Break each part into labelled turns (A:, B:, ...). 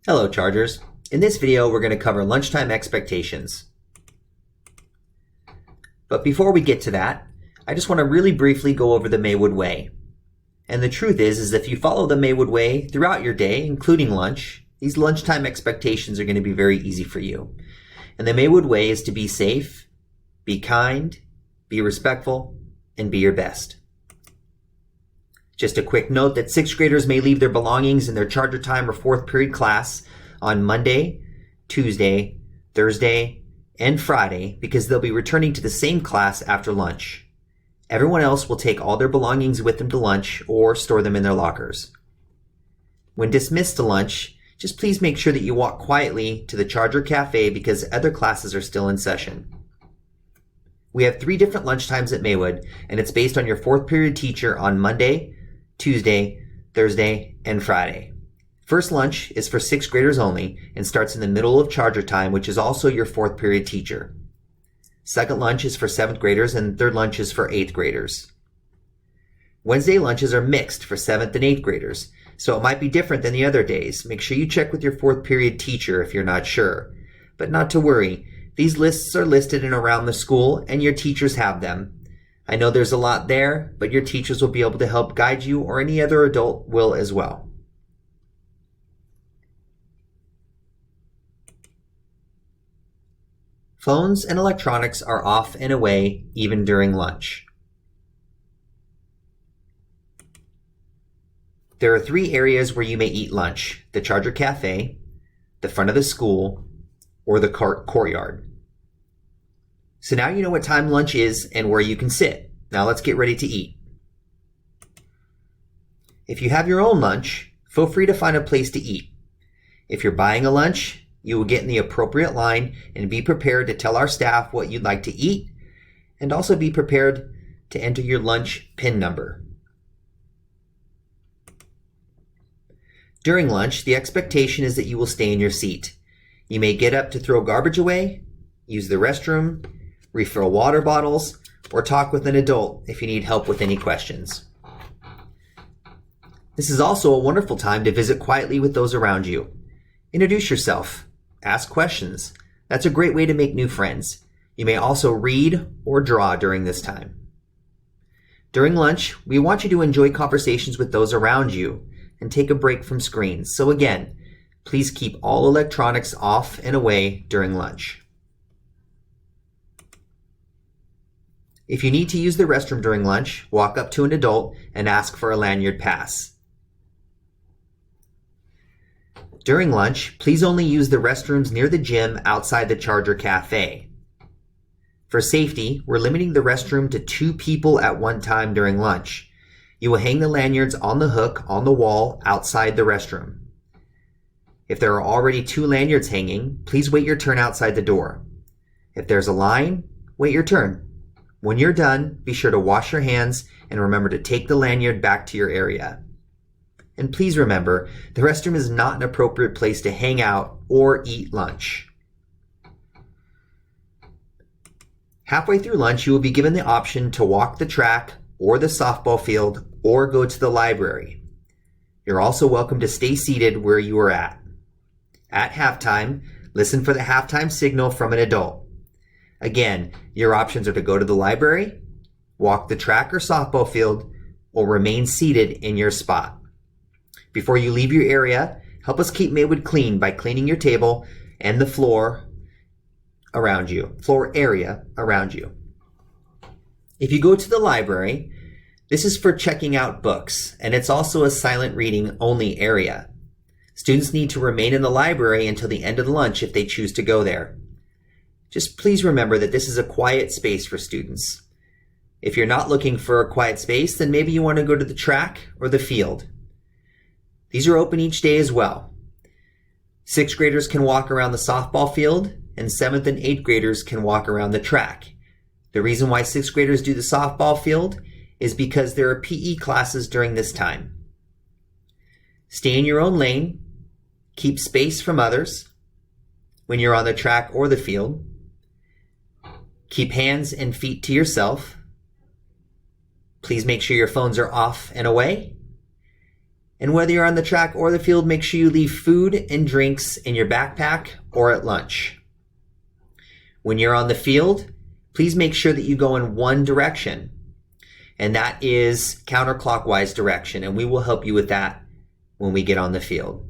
A: Hello, Chargers. In this video, we're going to cover lunchtime expectations. But before we get to that, I just want to really briefly go over the Maywood Way. And the truth is if you follow the Maywood Way throughout your day, including lunch, these lunchtime expectations are going to be very easy for you. And the Maywood Way is to be safe, be kind, be respectful, and be your best. Just a quick note that 6th graders may leave their belongings in their charger time or 4th period class on Monday, Tuesday, Thursday, and Friday because they'll be returning to the same class after lunch. Everyone else will take all their belongings with them to lunch or store them in their lockers. When dismissed to lunch, just please make sure that you walk quietly to the Charger Cafe because other classes are still in session. We have 3 different lunch times at Maywood, and it's based on your 4th period teacher on Monday, Tuesday, Thursday, and Friday. First lunch is for 6th graders only and starts in the middle of charger time, which is also your 4th period teacher. Second lunch is for 7th graders and third lunch is for 8th graders. Wednesday lunches are mixed for 7th and 8th graders, so it might be different than the other days. Make sure you check with your 4th period teacher if you're not sure. But not to worry, these lists are listed in around the school and your teachers have them. I know there's a lot there, but your teachers will be able to help guide you or any other adult will as well. Phones and electronics are off and away even during lunch. There are 3 areas where you may eat lunch: the Charger Cafe, the front of the school, or the courtyard. So now you know what time lunch is and where you can sit. Now let's get ready to eat. If you have your own lunch, feel free to find a place to eat. If you're buying a lunch, you will get in the appropriate line and be prepared to tell our staff what you'd like to eat, and also be prepared to enter your lunch PIN number. During lunch, the expectation is that you will stay in your seat. You may get up to throw garbage away, use the restroom, refill water bottles, or talk with an adult if you need help with any questions. This is also a wonderful time to visit quietly with those around you. Introduce yourself. Ask questions. That's a great way to make new friends. You may also read or draw during this time. During lunch, we want you to enjoy conversations with those around you and take a break from screens. So again, please keep all electronics off and away during lunch. If you need to use the restroom during lunch, walk up to an adult and ask for a lanyard pass. During lunch, please only use the restrooms near the gym outside the Charger Cafe. For safety, we're limiting the restroom to 2 people at one time during lunch. You will hang the lanyards on the hook on the wall outside the restroom. If there are already 2 lanyards hanging, please wait your turn outside the door. If there's a line, wait your turn. When you're done, be sure to wash your hands and remember to take the lanyard back to your area. And please remember, the restroom is not an appropriate place to hang out or eat lunch. Halfway through lunch, you will be given the option to walk the track or the softball field or go to the library. You're also welcome to stay seated where you are at. At halftime, listen for the halftime signal from an adult. Again, your options are to go to the library, walk the track or softball field, or remain seated in your spot. Before you leave your area, help us keep Maywood clean by cleaning your table and the floor area around you. If you go to the library, this is for checking out books, and it's also a silent reading only area. Students need to remain in the library until the end of the lunch if they choose to go there. Just please remember that this is a quiet space for students. If you're not looking for a quiet space, then maybe you want to go to the track or the field. These are open each day as well. 6th graders can walk around the softball field, and 7th and 8th graders can walk around the track. The reason why 6th graders do the softball field is because there are PE classes during this time. Stay in your own lane, keep space from others when you're on the track or the field. Keep hands and feet to yourself. Please make sure your phones are off and away. And whether you're on the track or the field, make sure you leave food and drinks in your backpack or at lunch. When you're on the field, please make sure that you go in one direction, and that is counterclockwise direction, and we will help you with that when we get on the field.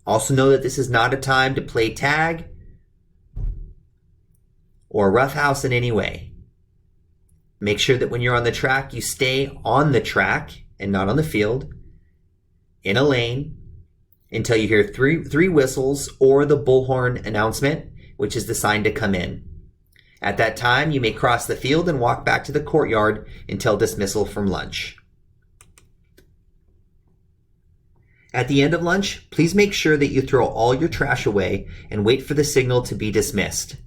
A: Also know that this is not a time to play tag or roughhouse in any way. Make sure that when you're on the track, you stay on the track and not on the field, in a lane, until you hear three whistles or the bullhorn announcement, which is the sign to come in. At that time, you may cross the field and walk back to the courtyard until dismissal from lunch. At the end of lunch, please make sure that you throw all your trash away and wait for the signal to be dismissed.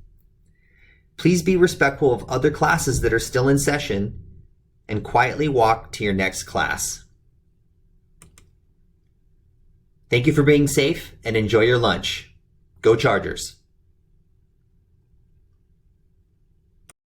A: Please be respectful of other classes that are still in session and quietly walk to your next class. Thank you for being safe and enjoy your lunch. Go Chargers!